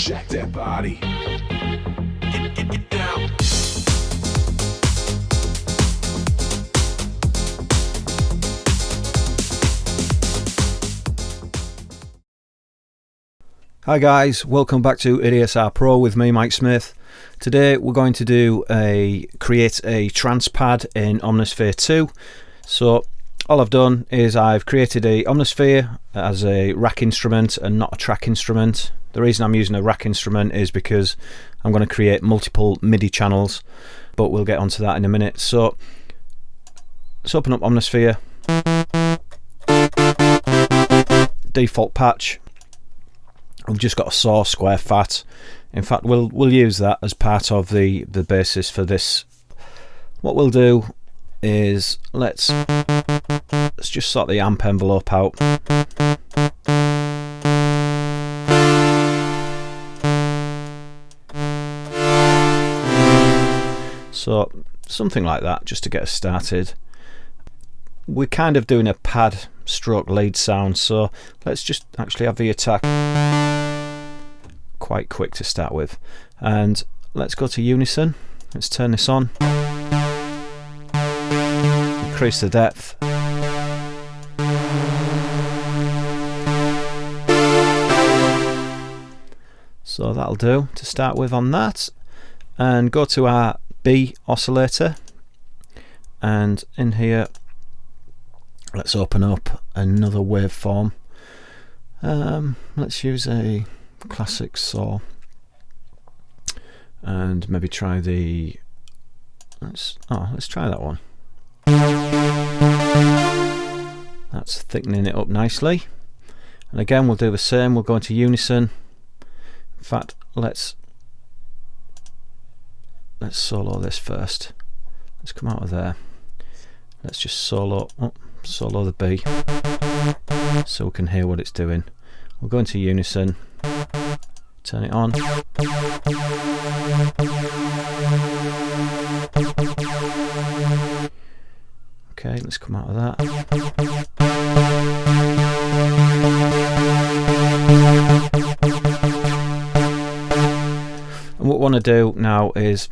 Shake that body. Get down. Hi guys, welcome back to ADSR Pro with me, Mike Smith. Today we're going to create a Trance Pad in Omnisphere 2. So all I've done is I've created a Omnisphere as a rack instrument and not a track instrument. The reason I'm using a rack instrument is because I'm going to create multiple MIDI channels, but we'll get onto that in a minute. So let's open up Omnisphere, default patch. We've just got a saw square fat. In fact, we'll use that as part of the basis for this. What we'll do is let's just sort the amp envelope out. So something like that, just to get us started. We're kind of doing a pad stroke lead sound, so let's just actually have the attack quite quick to start with, and let's go to unison. Let's turn this on, increase the depth, so that'll do to start with on that. And go to our B oscillator, and in here let's open up another waveform. Let's use a classic saw and maybe try the let's try that one. That's thickening it up nicely, and again we'll do the same. We'll go into unison. In fact, let's solo this first. Let's come out of there. Let's just solo the B so we can hear what it's doing. We'll go into unison, turn it on. Okay, let's come out of that. And what we want to do now is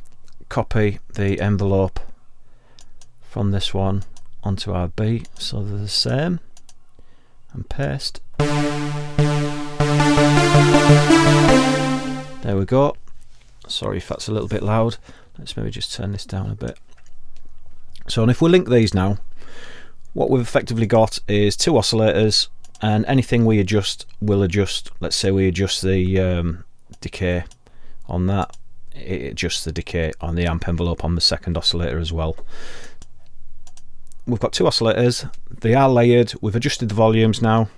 copy the envelope from this one onto our B so they're the same, and paste. There we go. Sorry if that's a little bit loud. Let's maybe just turn this down a bit. So, and if we link these now, what we've effectively got is two oscillators, and anything we adjust will adjust. Let's say we adjust the decay on that, it adjusts the decay on the amp envelope on the second oscillator as well. We've got two oscillators, they are layered, we've adjusted the volumes now,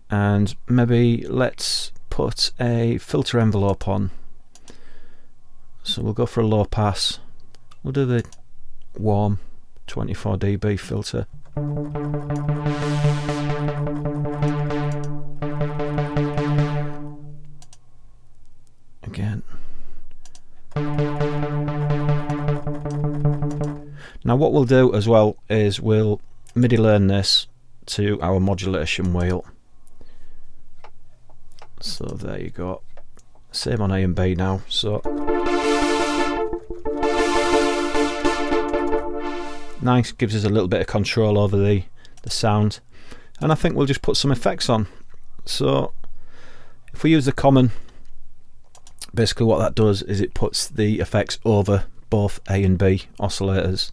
and maybe let's put a filter envelope on. So we'll go for a low pass, we'll do the warm 24 dB filter. Again. Now what we'll do as well is we'll MIDI learn this to our modulation wheel. So there you go. Same on A and B now. So nice, gives us a little bit of control over the sound. And I think we'll just put some effects on. So if we use the common, basically what that does is it puts the effects over both A and B oscillators.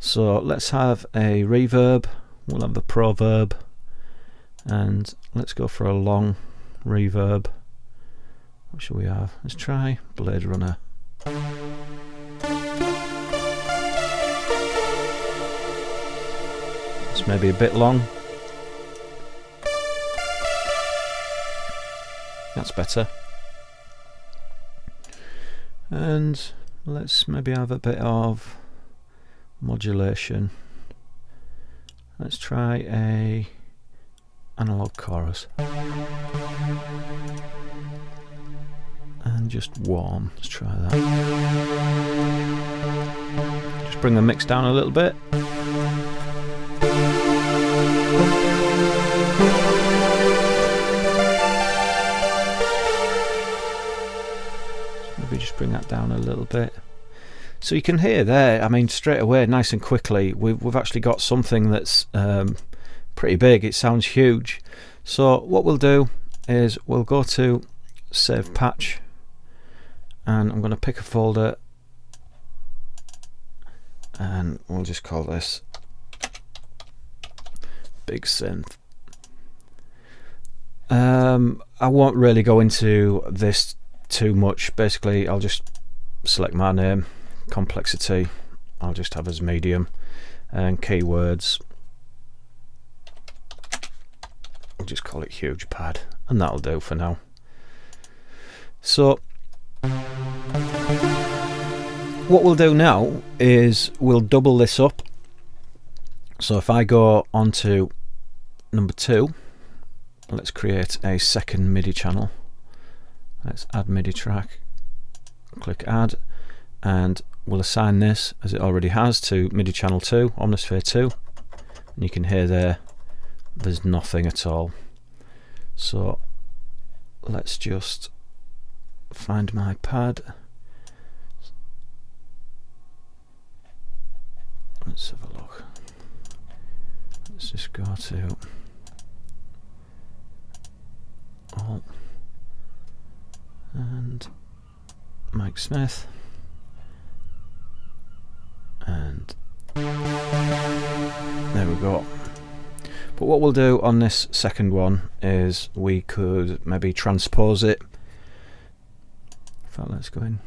So let's have a reverb, we'll have the proverb, and let's go for a long reverb. What should we have? Let's try Blade Runner. It's maybe a bit long. That's better. And let's maybe have a bit of modulation. Let's try a analog chorus. And just warm. Let's try that. Just bring the mix down a little bit. bit. So you can hear there, I mean, straight away, nice and quickly, we've actually got something that's pretty big. It sounds huge. So what we'll do is we'll go to Save Patch, and I'm going to pick a folder, and we'll just call this Big Synth. I won't really go into this too much. Basically, I'll just select my name, complexity, I'll just have as medium, and keywords, I'll just call it huge pad, and that'll do for now. So what we'll do now is we'll double this up. So if I go on to number 2, let's create a second MIDI channel. Let's add MIDI track, click add, and we'll assign this, as it already has, to MIDI channel 2, Omnisphere 2, and you can hear there's nothing at all. So let's just find my pad. Let's have a look. Let's just go to Alt and Mike Smith, and there we go. But what we'll do on this second one is we could maybe transpose it. In fact, let's go in.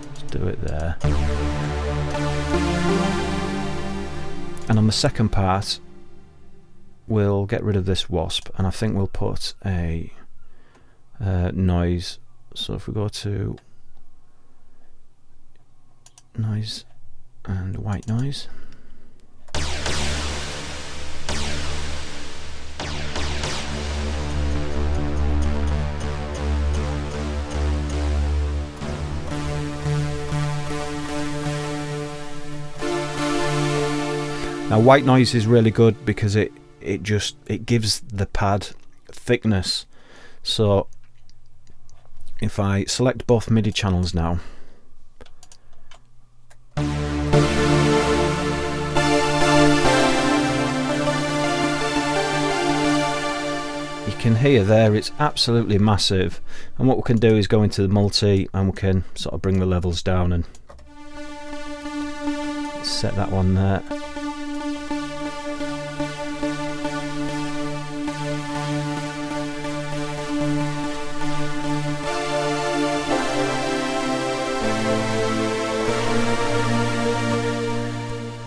Let's do it there. And on the second part, we'll get rid of this wasp, and I think we'll put a noise. So if we go to noise and white noise, now white noise is really good because it gives the pad thickness. So if I select both MIDI channels now, you can hear there it's absolutely massive, and what we can do is go into the multi and we can sort of bring the levels down and set that one there.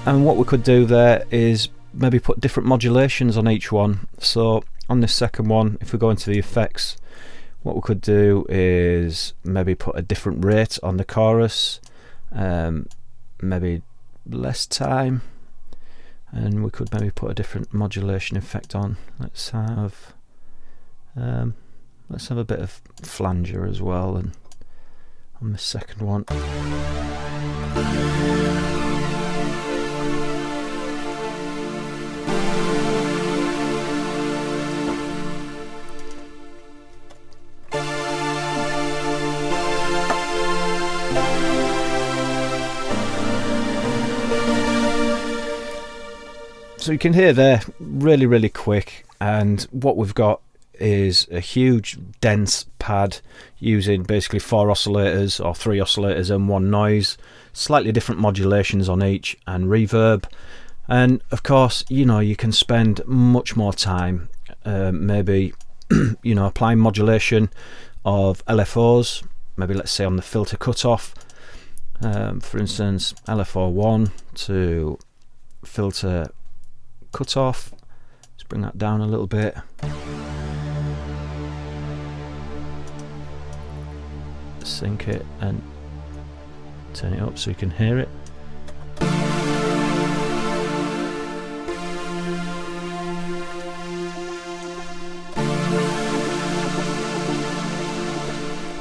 And what we could do there is maybe put different modulations on each one. So on this second one, if we go into the effects, what we could do is maybe put a different rate on the chorus, maybe less time, and we could maybe put a different modulation effect on. Let's have a bit of flanger as well, and on the second one. So you can hear there, really quick, and what we've got is a huge dense pad using basically 4 oscillators or 3 oscillators and 1 noise, slightly different modulations on each, and reverb. And of course, you know, you can spend much more time maybe you know, applying modulation of LFOs, maybe let's say on the filter cutoff, for instance LFO1 to filter cutoff. Let's bring that down a little bit. Sync it and turn it up so you can hear it.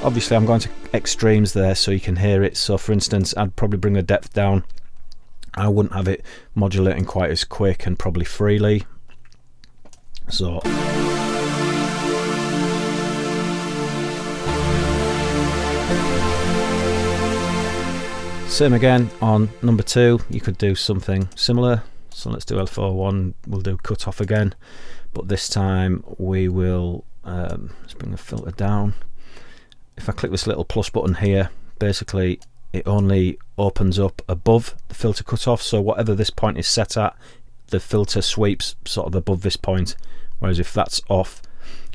Obviously I'm going to extremes there so you can hear it. So for instance, I'd probably bring the depth down. I wouldn't have it modulating quite as quick and probably freely. So Same again on number 2, you could do something similar. So let's do L41, we'll do cut off again, but this time we will let's bring the filter down. If I click this little plus button here, basically it only opens up above the filter cutoff, so whatever this point is set at, the filter sweeps sort of above this point, whereas if that's off,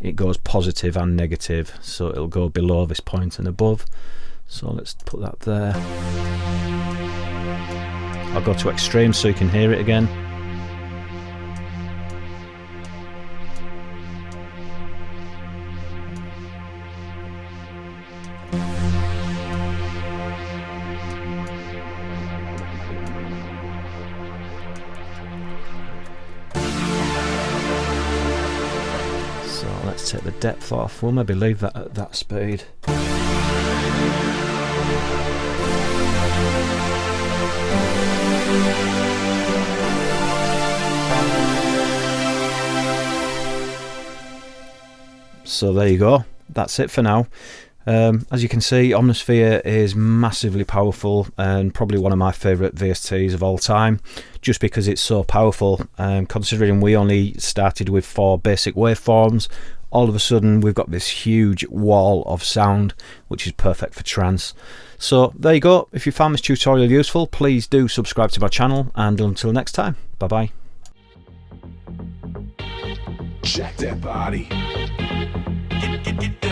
it goes positive and negative, so it'll go below this point and above. So let's put that there. I'll go to extreme so you can hear it again. So let's take the depth off. We'll maybe leave that at that speed. So there you go, that's it for now. As you can see, Omnisphere is massively powerful and probably one of my favourite VSTs of all time, just because it's so powerful. Considering we only started with 4 basic waveforms, all of a sudden we've got this huge wall of sound which is perfect for trance. So there you go. If you found this tutorial useful, please do subscribe to my channel, and until next time, bye bye. Check that body. Get down.